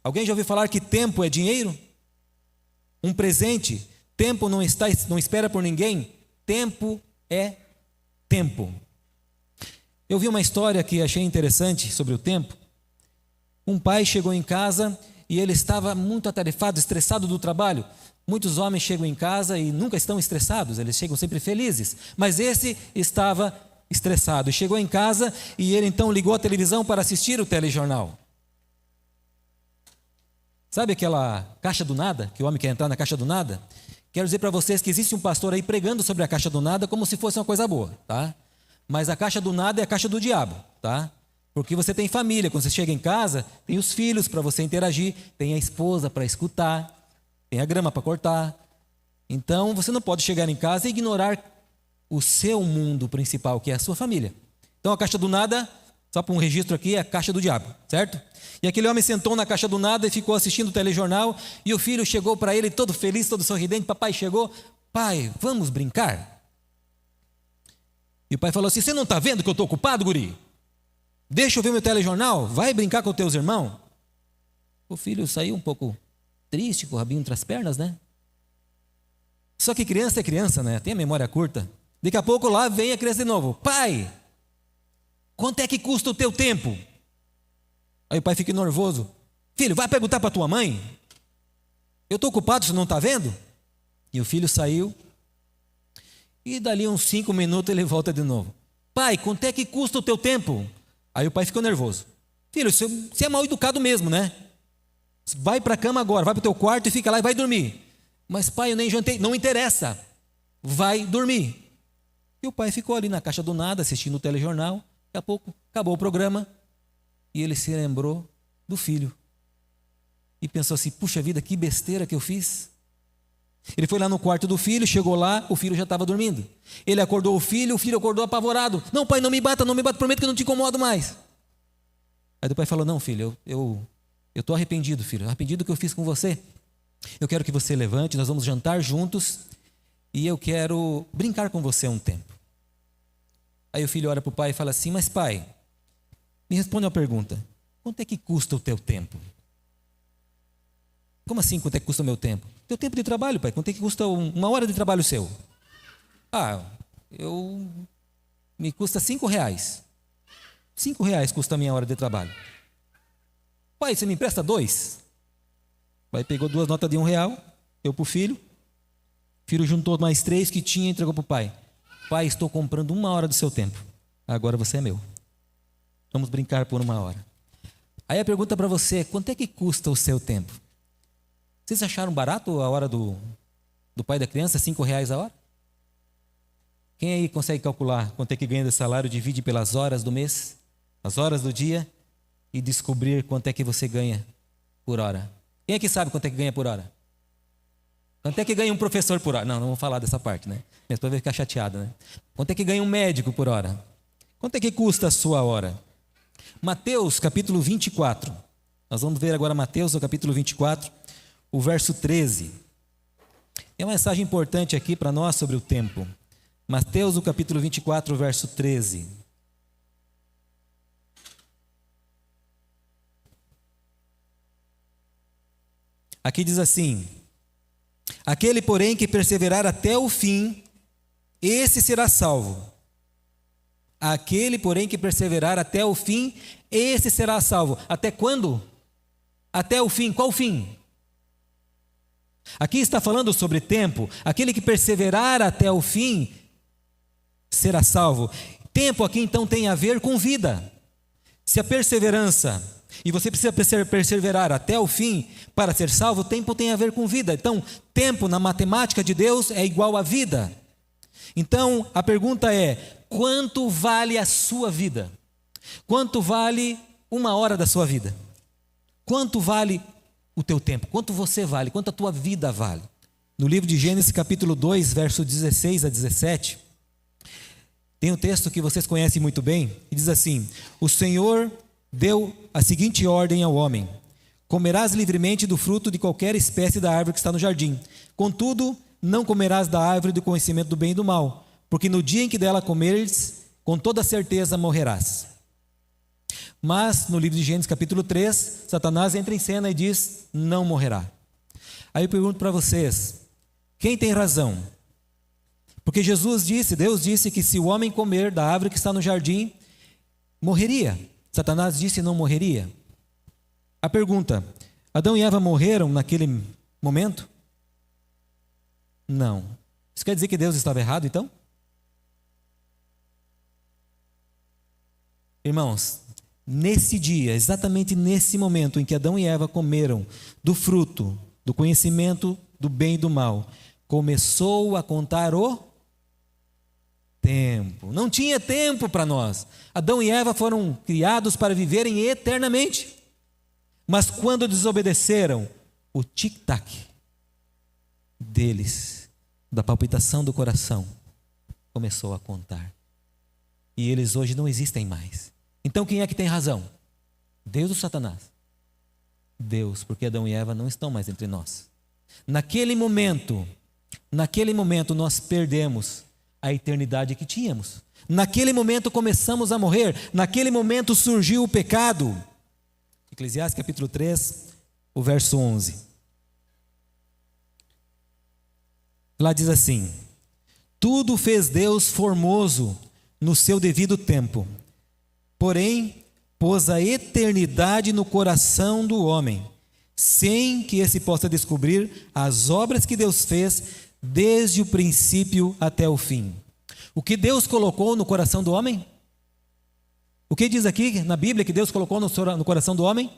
Alguém já ouviu falar que tempo é dinheiro? Um presente. Tempo não espera por ninguém. Tempo é tempo. Eu vi uma história que achei interessante sobre o tempo. Um pai chegou em casa e ele estava muito atarefado, estressado do trabalho. Muitos homens chegam em casa e nunca estão estressados, eles chegam sempre felizes. Mas esse estava estressado. Chegou em casa e ele então ligou a televisão para assistir o telejornal. Sabe aquela caixa do nada, que o homem quer entrar na caixa do nada? Quero dizer para vocês que existe um pastor aí pregando sobre a caixa do nada como se fosse uma coisa boa, tá? Mas a caixa do nada é a caixa do diabo, tá? Porque você tem família, quando você chega em casa, tem os filhos para você interagir, tem a esposa para escutar, tem a grama para cortar. Então, você não pode chegar em casa e ignorar o seu mundo principal, que é a sua família. Então, a caixa do nada, só para um registro aqui, é a caixa do diabo, certo? E aquele homem sentou na caixa do nada e ficou assistindo o telejornal, e o filho chegou para ele todo feliz, todo sorridente. Papai chegou: pai, vamos brincar? E o pai falou assim: você não está vendo que eu estou ocupado, guri? Deixa eu ver meu telejornal, vai brincar com os teus irmãos. O filho saiu um pouco triste, com o rabinho entre as pernas, né? Só que criança é criança, né? Tem a memória curta. Daqui a pouco lá vem a criança de novo: pai, quanto é que custa o teu tempo? Aí o pai fica nervoso: filho, vai perguntar para tua mãe. Eu estou ocupado, você não está vendo? E o filho saiu. E dali uns 5 minutos ele volta de novo: pai, quanto é que custa o teu tempo? Aí o pai ficou nervoso: filho, você é mal educado mesmo, né? Vai para a cama agora, vai para o teu quarto e fica lá e vai dormir. Mas pai, eu nem jantei. Não interessa, vai dormir. E o pai ficou ali na caixa do nada, assistindo o telejornal. Daqui a pouco acabou o programa e ele se lembrou do filho e pensou assim: puxa vida, que besteira que eu fiz. Ele foi lá no quarto do filho, chegou lá, o filho já estava dormindo. Ele acordou o filho acordou apavorado: não, pai, não me bata, prometo que eu não te incomodo mais. Aí o pai falou: não, filho, eu estou arrependido, filho, arrependido do que eu fiz com você. Eu quero que você levante, nós vamos jantar juntos e eu quero brincar com você um tempo. Aí o filho olha para o pai e fala assim: mas pai, me responde uma pergunta: quanto é que custa o teu tempo? Como assim, quanto é que custa o meu tempo? Teu tempo de trabalho, pai, quanto é que custa uma hora de trabalho seu? Me custa R$5. R$5 custa a minha hora de trabalho. Pai, você me empresta 2? O pai pegou 2 notas de R$1, deu para o filho. O filho juntou mais 3 que tinha e entregou para o pai. Pai, estou comprando 1 hora do seu tempo. Agora você é meu. Vamos brincar por 1 hora. Aí a pergunta para você é: quanto é que custa o seu tempo? Vocês acharam barato a hora do pai da criança, R$5 a hora? Quem aí consegue calcular quanto é que ganha de salário, divide pelas horas do mês, as horas do dia, e descobrir quanto é que você ganha por hora? Quem é que sabe quanto é que ganha por hora? Quanto é que ganha um professor por hora? Não vamos falar dessa parte, né? Minha esposa vai ficar chateada, né? Quanto é que ganha um médico por hora? Quanto é que custa a sua hora? Mateus capítulo 24. Nós vamos ver agora Mateus, no capítulo 24, o verso 13. É uma mensagem importante aqui para nós sobre o tempo. Mateus, o capítulo 24, o verso 13. Aqui diz assim: aquele, porém, que perseverar até o fim, esse será salvo. Aquele, porém, que perseverar até o fim, esse será salvo. Até quando? Até o fim. Qual fim? Aqui está falando sobre tempo. Aquele que perseverar até o fim será salvo. Tempo aqui então tem a ver com vida. Se a perseverança, e você precisa perseverar até o fim para ser salvo, tempo tem a ver com vida. Então, tempo na matemática de Deus é igual a vida. Então, a pergunta é: quanto vale a sua vida? Quanto vale 1 hora da sua vida? Quanto vale o teu tempo? Quanto você vale? Quanto a tua vida vale? No livro de Gênesis capítulo 2, verso 16 a 17, tem um texto que vocês conhecem muito bem, que diz assim: o Senhor deu a seguinte ordem ao homem: comerás livremente do fruto de qualquer espécie da árvore que está no jardim. Contudo, não comerás da árvore do conhecimento do bem e do mal, porque no dia em que dela comeres, com toda certeza morrerás. Mas no livro de Gênesis capítulo 3, Satanás entra em cena e diz: não morrerá. Aí eu pergunto para vocês, quem tem razão? Porque Deus disse que se o homem comer da árvore que está no jardim, morreria. Satanás disse não morreria. A pergunta: Adão e Eva morreram naquele momento? Não. Isso quer dizer que Deus estava errado, então? Irmãos, nesse dia, exatamente nesse momento em que Adão e Eva comeram do fruto, do conhecimento do bem e do mal, começou a contar o tempo. Não tinha tempo para nós. Adão e Eva foram criados para viverem eternamente. Mas quando desobedeceram, o tic-tac deles, da palpitação do coração, começou a contar. E eles hoje não existem mais. Então quem é que tem razão? Deus ou Satanás? Deus, porque Adão e Eva não estão mais entre nós. Naquele momento nós perdemos a eternidade que tínhamos. Naquele momento começamos a morrer. Naquele momento surgiu o pecado. Eclesiastes capítulo 3, o verso 11. Lá diz assim: tudo fez Deus formoso no seu devido tempo, porém pôs a eternidade no coração do homem, sem que esse possa descobrir as obras que Deus fez desde o princípio até o fim. O que Deus colocou no coração do homem? O que diz aqui na Bíblia que Deus colocou no coração do homem?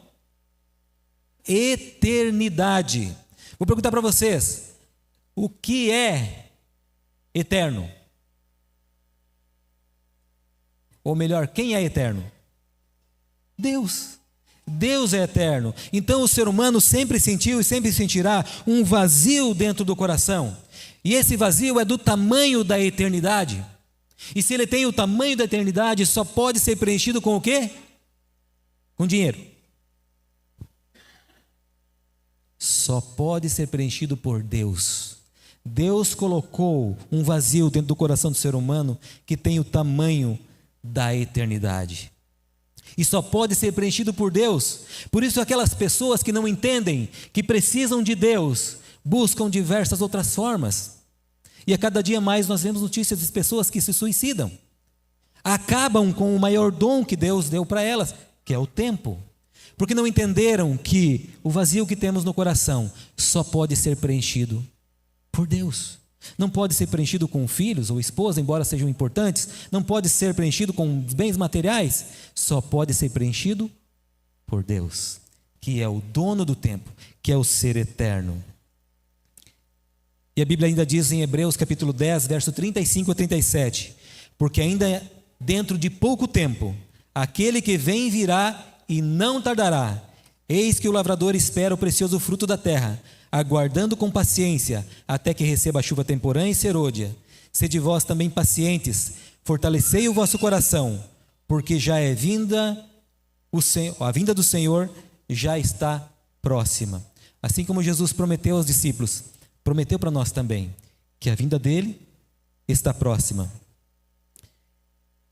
Eternidade. Vou perguntar para vocês: o que é eterno? Ou melhor, quem é eterno? Deus. Deus é eterno. Então o ser humano sempre sentiu e sempre sentirá um vazio dentro do coração. E esse vazio é do tamanho da eternidade. E se ele tem o tamanho da eternidade, só pode ser preenchido com o quê? Com dinheiro. Só pode ser preenchido por Deus. Deus colocou um vazio dentro do coração do ser humano que tem o tamanho da eternidade. E só pode ser preenchido por Deus. Por isso aquelas pessoas que não entendem, que precisam de Deus, buscam diversas outras formas. E a cada dia mais nós vemos notícias de pessoas que se suicidam. Acabam com o maior dom que Deus deu para elas, que é o tempo. Porque não entenderam que o vazio que temos no coração só pode ser preenchido por Deus. Não pode ser preenchido com filhos ou esposa, embora sejam importantes. Não pode ser preenchido com bens materiais. Só pode ser preenchido por Deus, que é o dono do tempo, que é o ser eterno. E a Bíblia ainda diz em Hebreus capítulo 10, verso 35 a 37: porque ainda dentro de pouco tempo, aquele que vem virá e não tardará. Eis que o lavrador espera o precioso fruto da terra, aguardando com paciência até que receba a chuva temporã e serôdia. Sede vós também pacientes, fortalecei o vosso coração, porque já é vinda a vinda do Senhor já está próxima. Assim como Jesus prometeu aos discípulos, prometeu para nós também, que a vinda dele está próxima.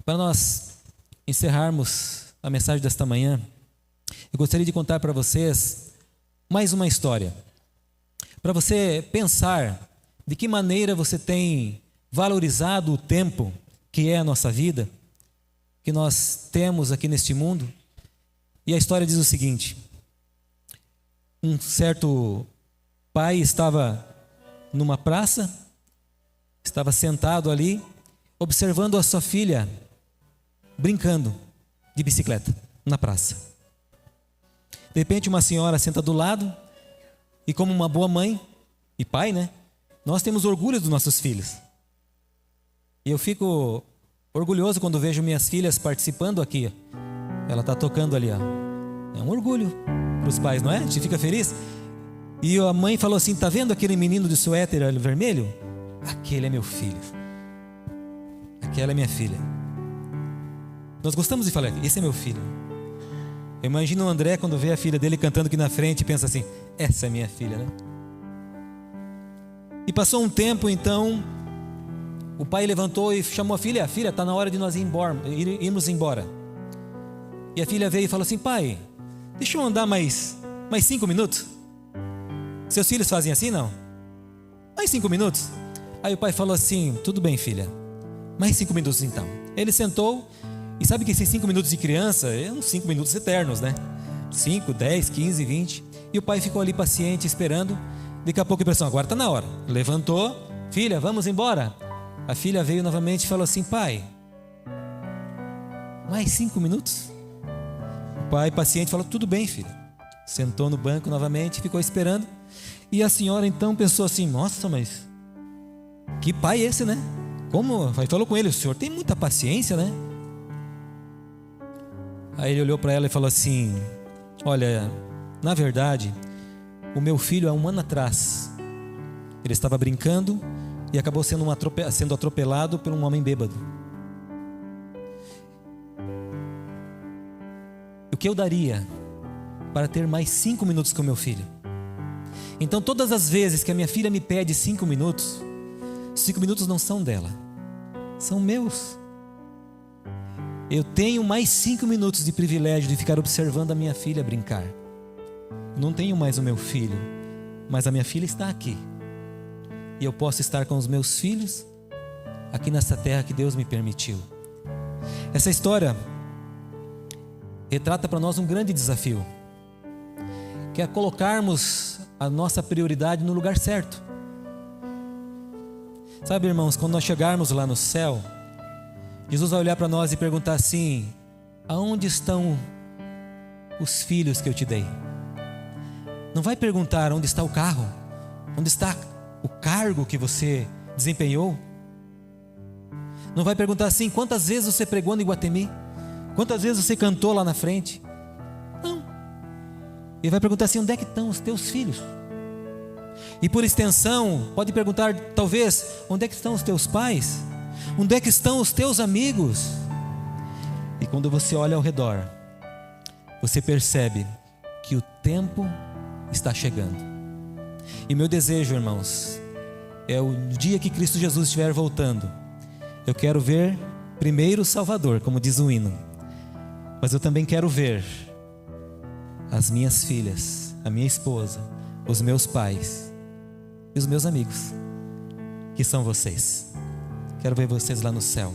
Para nós encerrarmos a mensagem desta manhã, eu gostaria de contar para vocês mais uma história, para você pensar de que maneira você tem valorizado o tempo que é a nossa vida, que nós temos aqui neste mundo. E a história diz o seguinte: um certo pai estava numa praça, estava sentado ali, observando a sua filha brincando de bicicleta na praça. De repente uma senhora senta do lado e, como uma boa mãe e pai, né, nós temos orgulho dos nossos filhos. E eu fico orgulhoso quando vejo minhas filhas participando aqui. Ela está tocando ali, ó. É um orgulho para os pais, não é? A gente fica feliz. E a mãe falou assim: tá vendo aquele menino de suéter vermelho? Aquele é meu filho. Aquela é minha filha. Nós gostamos de falar: esse é meu filho. Eu imagino o André quando vê a filha dele cantando aqui na frente e pensa assim: essa é minha filha, né? E passou um tempo, então o pai levantou e chamou a filha: filha, está na hora de nós irmos embora. E a filha veio e falou assim: pai, deixa eu andar mais 5 minutos. Seus filhos fazem assim, não? Mais 5 minutos. Aí o pai falou assim: tudo bem, filha, mais 5 minutos então. Ele sentou, e sabe que esses 5 minutos de criança é uns 5 minutos eternos, né? 5, 10, 15, 20. E o pai ficou ali paciente, esperando. Daqui a pouco ele pensou: agora está na hora. Levantou: filha, vamos embora. A filha veio novamente e falou assim: pai, mais 5 minutos? O pai paciente falou: tudo bem, filha. Sentou no banco novamente, ficou esperando. E a senhora então pensou assim: nossa, mas que pai esse, né? Como? Aí falou com ele: o senhor tem muita paciência, né? Aí ele olhou para ela e falou assim: olha, na verdade, o meu filho há 1 ano atrás, ele estava brincando e acabou sendo atropelado por um homem bêbado. O que eu daria para ter mais 5 minutos com meu filho? Então todas as vezes que a minha filha me pede 5 minutos, 5 minutos não são dela, são meus. Eu tenho mais 5 minutos de privilégio de ficar observando a minha filha brincar. Não tenho mais o meu filho, mas a minha filha está aqui. E eu posso estar com os meus filhos aqui nessa terra que Deus me permitiu. Essa história retrata para nós um grande desafio, que é colocarmos a nossa prioridade no lugar certo. Sabe, irmãos, quando nós chegarmos lá no céu, Jesus vai olhar para nós e perguntar assim: aonde estão os filhos que eu te dei? Não vai perguntar onde está o carro, onde está o cargo que você desempenhou. Não vai perguntar assim: quantas vezes você pregou no Iguatemi, quantas vezes você cantou lá na frente. Não. Ele vai perguntar assim: onde é que estão os teus filhos? E por extensão, pode perguntar talvez: onde é que estão os teus pais? Onde é que estão os teus amigos? E quando você olha ao redor, você percebe que o tempo está chegando. E meu desejo, irmãos, é o dia que Cristo Jesus estiver voltando, eu quero ver primeiro o Salvador, como diz o hino, mas eu também quero ver as minhas filhas, a minha esposa, os meus pais e os meus amigos, que são vocês. Quero ver vocês lá no céu.